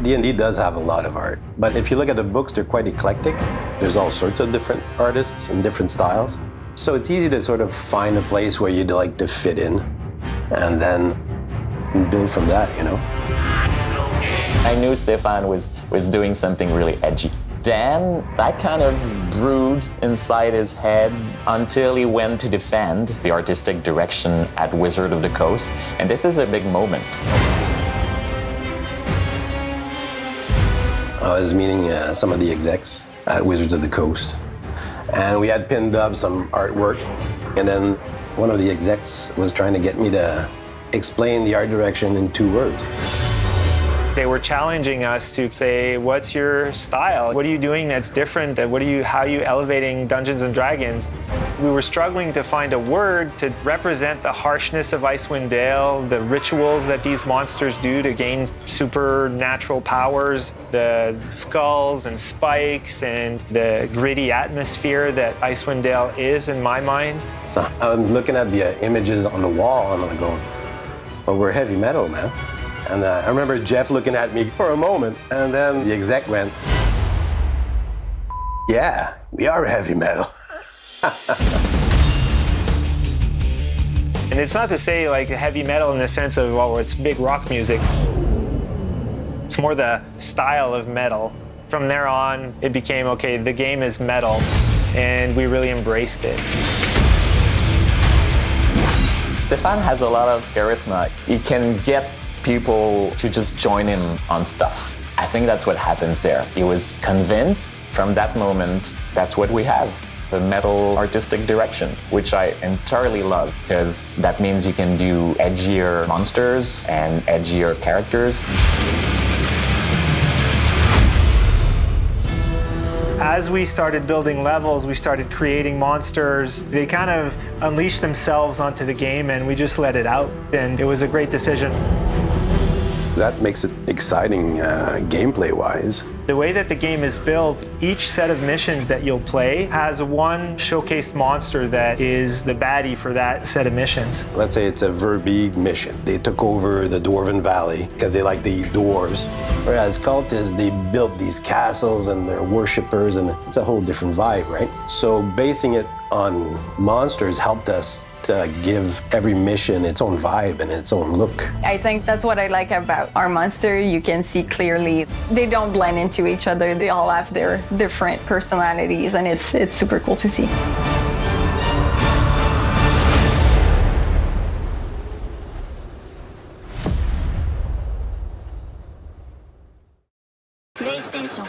D&D does have a lot of art, but if you look at the books, they're quite eclectic. There's all sorts of different artists and different styles. So it's easy to sort of find a place where you'd like to fit in and then build from that, you know? I knew Stefan was doing something really edgy. Then that kind of brewed inside his head until he went to defend the artistic direction at Wizard of the Coast. And this is a big moment. I was meeting some of the execs at Wizards of the Coast, and we had pinned up some artwork, and then one of the execs was trying to get me to explain the art direction in 2 words. They were challenging us to say, what's your style? What are you doing that's different? How are you elevating Dungeons and Dragons? We were struggling to find a word to represent the harshness of Icewind Dale, the rituals that these monsters do to gain supernatural powers, the skulls and spikes, and the gritty atmosphere that Icewind Dale is in my mind. So I'm looking at the images on the wall, and I'm going, well, we're heavy metal, man. And I remember Jeff looking at me for a moment, and then the exec went, yeah, we are heavy metal. And it's not to say like heavy metal in the sense of, well, it's big rock music. It's more the style of metal. From there on, it became, okay, the game is metal, and we really embraced it. Stefan has a lot of charisma. He can get people to just join him on stuff. I think that's what happens there. He was convinced from that moment that's what we have, the metal artistic direction, which I entirely love, because that means you can do edgier monsters and edgier characters. As we started building levels, we started creating monsters. They kind of unleashed themselves onto the game, and we just let it out, and it was a great decision. That makes it exciting gameplay-wise. The way that the game is built, each set of missions that you'll play has one showcased monster that is the baddie for that set of missions. Let's say it's a Verbeeg mission. They took over the Dwarven Valley because they like to eat dwarves. Whereas cultists, they built these castles and they're worshippers, and it's a whole different vibe, right? So basing it on monsters helped us to give every mission its own vibe and its own look. I think that's what I like about our monster. You can see clearly they don't blend into each other. They all have their different personalities, and it's super cool to see. PlayStation